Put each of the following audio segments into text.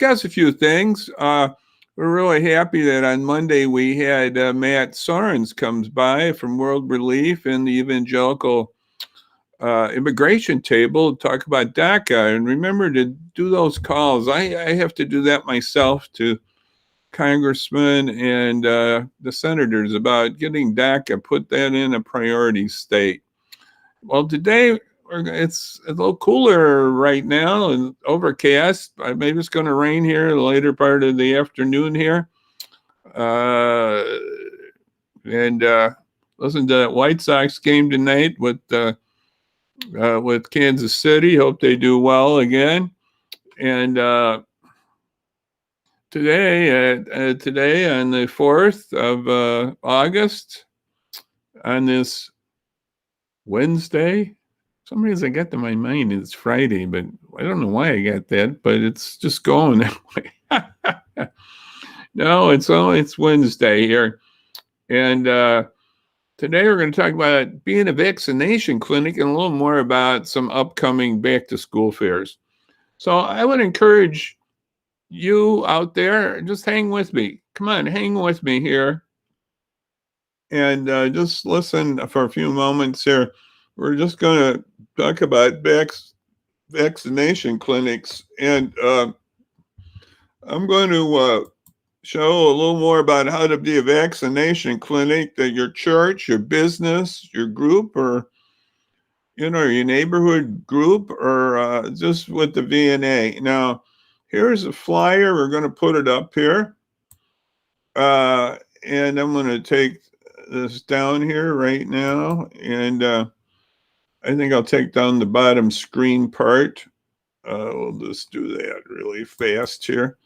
discuss a few things. We're really happy that on Monday we had Matt Sorens comes by from World Relief and the Evangelical Immigration Table to talk about DACA. And remember to do those calls. I have to do that myself to congressmen and the senators about getting DACA, put that in a priority state. Well, today it's a little cooler right now and overcast. Maybe it's going to rain here in the later part of the afternoon here. And listen to that White Sox game tonight with Kansas City. Hope they do well again. And today on the 4th of August, on this Wednesday, for some reason I got to my mind it's Friday, but I don't know why I got that, but it's just going that way. No, it's Wednesday here. And today we're going to talk about being a vaccination clinic and a little more about some upcoming back to school fairs. So I would encourage you out there, just hang with me. Come on, hang with me here. And just listen for a few moments here. We're just going to talk about vaccination clinics. And I'm going to show a little more about how to be a vaccination clinic that your church, your business, your group, or your neighborhood group, or just with the VNA. Now, here's a flyer. We're going to put it up here. And I'm going to take this down here right now. And I think I'll take down the bottom screen part. We'll just do that really fast here.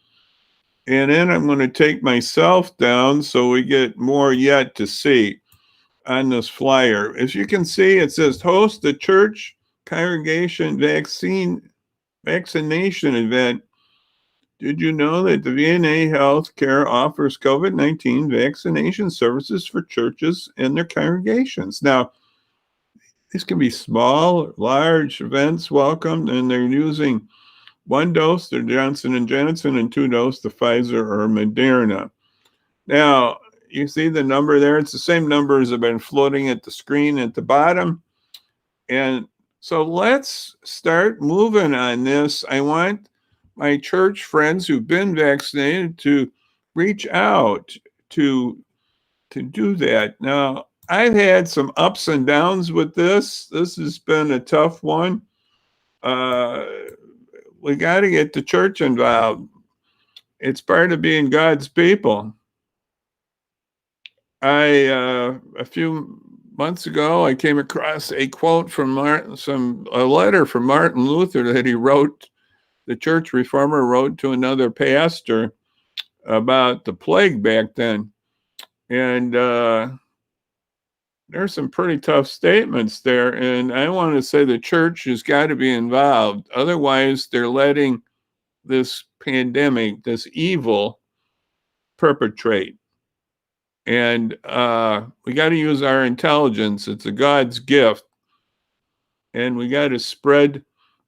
And then I'm going to take myself down so we get more yet to see on this flyer. As you can see, it says host the church congregation vaccination event. Did you know that the VNA Healthcare offers COVID-19 vaccination services for churches and their congregations? Now, these can be small, large events welcomed, and they're using 1 dose the Johnson & Johnson and 2 dose the Pfizer or Moderna. Now, you see the number there? It's the same numbers that have been floating at the screen at the bottom. And so let's start moving on this. I want my church friends who've been vaccinated to reach out to do that. Now, I've had some ups and downs with this. This has been a tough one. We got to get the church involved. It's part of being God's people. A few months ago, I came across a quote from a letter from Martin Luther that he wrote. The church reformer wrote to another pastor about the plague back then. And there's some pretty tough statements there. And I want to say the church has got to be involved. Otherwise, they're letting this pandemic, this evil, perpetrate. And we got to use our intelligence. It's a God's gift. And we got to spread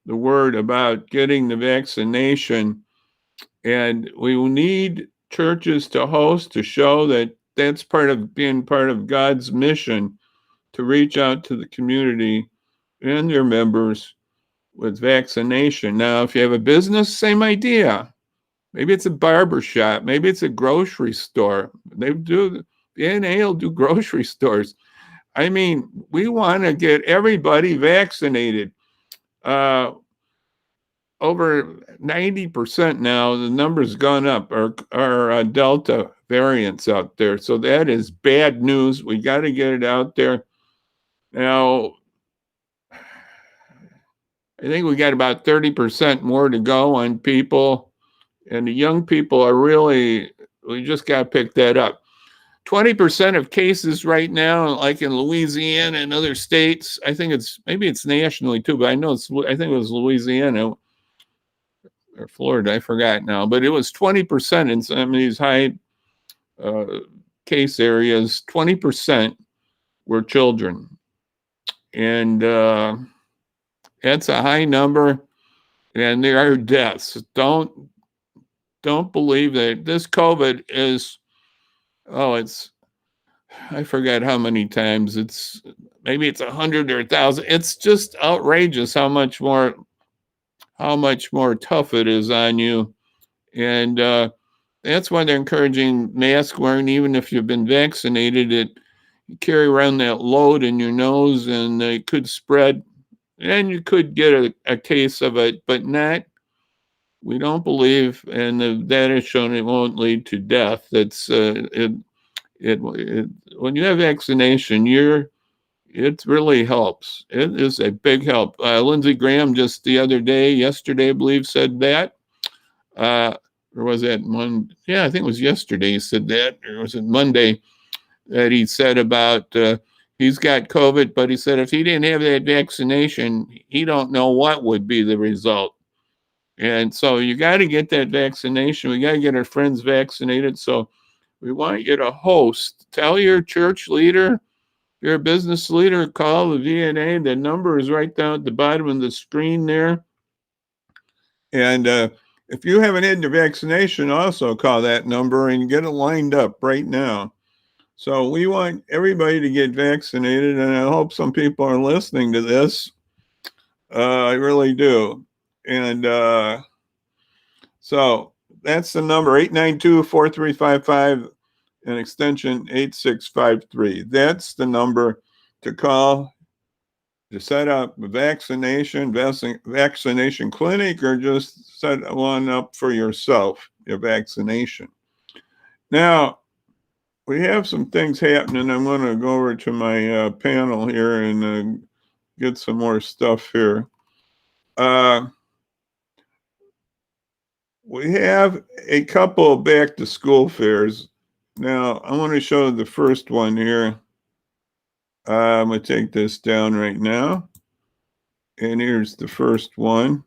the word about getting the vaccination. And we will need churches to host to show that that's part of being part of God's mission to reach out to the community and their members with vaccination. Now, if you have a business, same idea. Maybe it's a barber shop. Maybe it's a grocery store. The VNA will do grocery stores. I mean, we want to get everybody vaccinated. Over 90% now, the number's gone up, are Delta variants out there. So that is bad news. We got to get it out there. Now, I think we got about 30% more to go on people. And the young people are we just got to pick that up. 20% of cases right now, like in Louisiana and other states, maybe it's nationally too, but I think it was Louisiana or Florida, I forgot now, but it was 20% in some of these high case areas, 20% were children. And that's a high number, and there are deaths. Don't don't believe that this COVID is, oh, it's, I forget how many times it's, maybe it's 100 or 1,000. It's just outrageous how much more tough it is on you. And that's why they're encouraging mask wearing, even if you've been vaccinated. You carry around that load in your nose, and it could spread, and you could get a case of it, but not. We don't believe, and the data has shown it won't lead to death. It when you have vaccination, it really helps. It is a big help. Lindsey Graham just yesterday, I believe, said that. Or was that Monday? Yeah, I think it was yesterday he said that, or was it Monday that he said about he's got COVID, but he said if he didn't have that vaccination, he don't know what would be the result. And so you got to get that vaccination. We got to get our friends vaccinated. So we want you to host. Tell your church leader, if you're a business leader, call the VNA. The number is right down at the bottom of the screen there. And if you haven't had your vaccination, also call that number and get it lined up right now. So we want everybody to get vaccinated, and I hope some people are listening to this. I really do. And so that's the number, 892-4355 and extension 8653. That's the number to call to set up a vaccination clinic, or just set one up for yourself, your vaccination. Now, we have some things happening. I'm going to go over to my panel here and get some more stuff here. We have a couple of back to school fairs. Now, I want to show the first one here. I'm going to take this down right now. And here's the first one.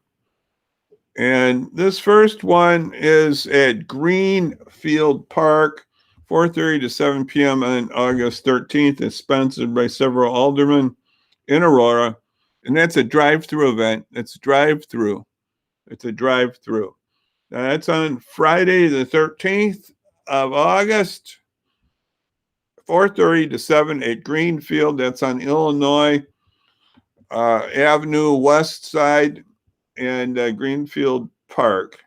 And this first one is at Greenfield Park, 4:30 to 7 p.m. on August 13th. It's sponsored by several aldermen in Aurora. And that's a drive-through event. It's a drive-through. That's on Friday, the 13th of August, 4:30 to 7 at Greenfield. That's on Illinois Avenue West Side and Greenfield Park.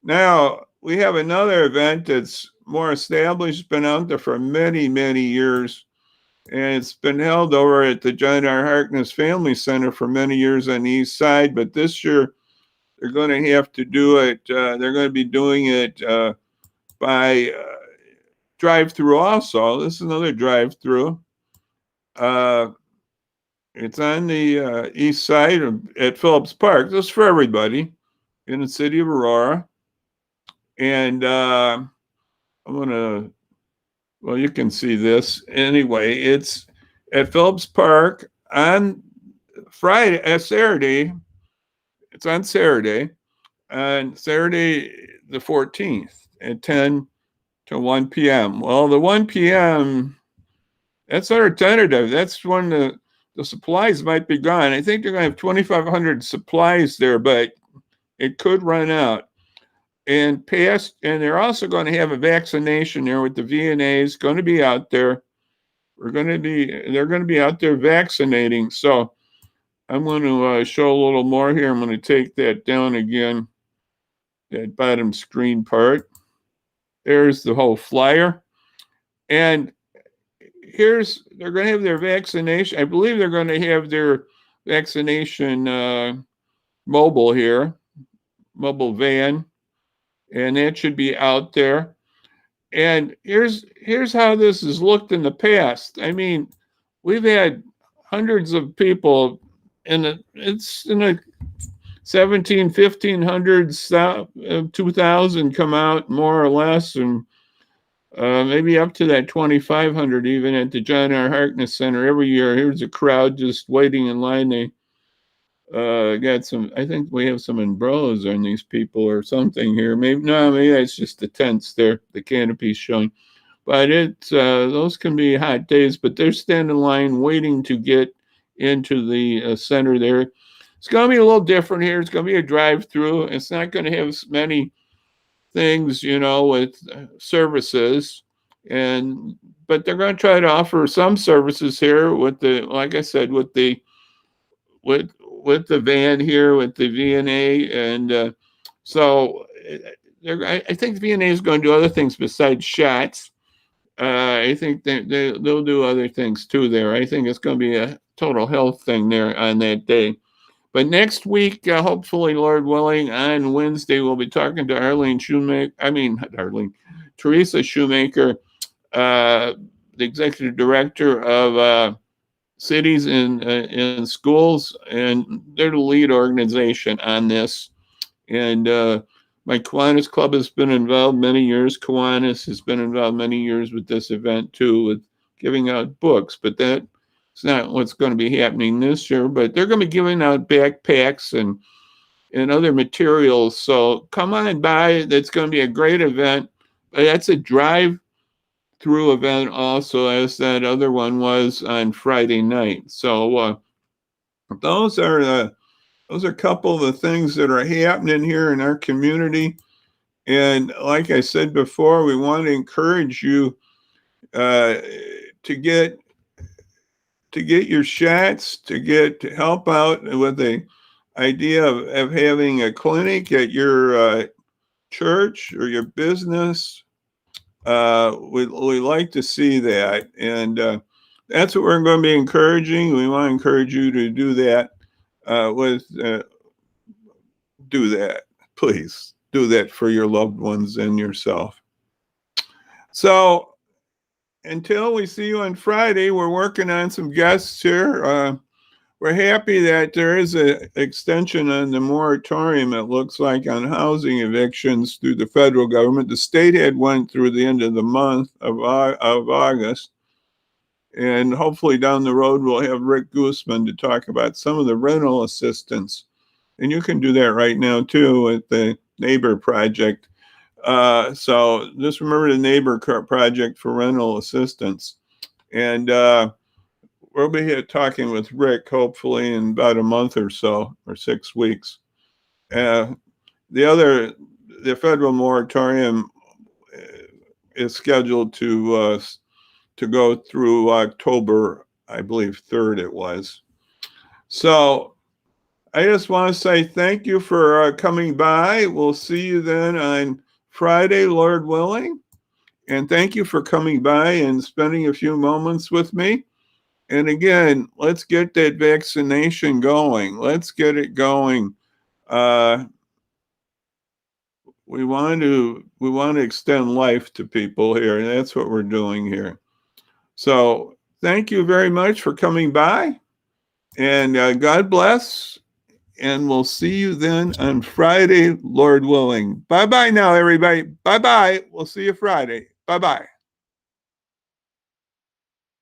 Now, we have another event that's more established, been out there for many, many years, and it's been held over at the John R. Harkness Family Center for many years on the east side, but this year they're going to have to do it. They're going to be doing it by drive-through also. This is another drive-through. It's on the east side at Phillips Park. This is for everybody in the city of Aurora. And I'm going to, well, you can see this. Anyway, it's at Phillips Park on Saturday. It's on Saturday the 14th at 10 to 1 p.m. Well, the 1 p.m., that's our tentative. That's when the supplies might be gone. I think they're going to have 2,500 supplies there, but it could run out. And they're also going to have a vaccination there with the VNAs going to be out there. They're going to be out there vaccinating. So I'm going to show a little more here. I'm going to take that down again, that bottom screen part. There's the whole flyer. And they're going to have their vaccination. I believe they're going to have their vaccination mobile van, and that should be out there. And here's how this has looked in the past. I mean, we've had hundreds of people it's in the 1500s, 2000 come out more or less, and maybe up to that 2,500 even at the John R. Harkness Center every year. Here's a crowd just waiting in line. They got some, I think we have some umbrellas on these people or something here. Maybe that's just the tents there, the canopies showing. But those can be hot days, but they're standing in line waiting to get into the center there. It's going to be a little different here. It's going to be a drive-through. It's not going to have as many things, with services, and but they're going to try to offer some services here with like I said, with the van here with the VNA, and so I think the VNA is going to do other things besides shots. I think they'll do other things too there. I think it's going to be a total health thing there on that day. But next week, hopefully, Lord willing, on Wednesday, we'll be talking to Arlene Shoemaker. I mean, not Arlene, Teresa Shoemaker, the executive director of cities and schools, and they're the lead organization on this. And my Kiwanis Club has been involved many years. Kiwanis has been involved many years with this event too, with giving out books. But that's not what's going to be happening this year. But they're going to be giving out backpacks and other materials. So come on by. That's going to be a great event. That's a drive-through event also, as that other one was on Friday night. So those are a couple of the things that are happening here in our community. And like I said before, we want to encourage you to get your shots, to help out with the idea of having a clinic at your church or your business. We like to see that, and that's what we're going to be encouraging. We want to encourage you to do that. Do that, please. Do that for your loved ones and yourself. So until we see you on Friday, we're working on some guests here. We're happy that there is an extension on the moratorium, it looks like, on housing evictions through the federal government. The state had went through the end of the month of August. And hopefully down the road, we'll have Rick Guzman to talk about some of the rental assistance. And you can do that right now, too, with the Neighbor Project. So just remember the Neighbor Project for rental assistance. And we'll be here talking with Rick, hopefully, in about a month or so, or 6 weeks. The federal moratorium is scheduled to go through October, I believe, 3rd it was. So I just want to say thank you for coming by. We'll see you then on Friday, Lord willing. And thank you for coming by and spending a few moments with me. And again, let's get that vaccination going. Let's get it going. We want to extend life to people here, and that's what we're doing here. So thank you very much for coming by, and God bless. And we'll see you then on Friday, Lord willing. Bye-bye now, everybody. Bye-bye. We'll see you Friday. Bye-bye.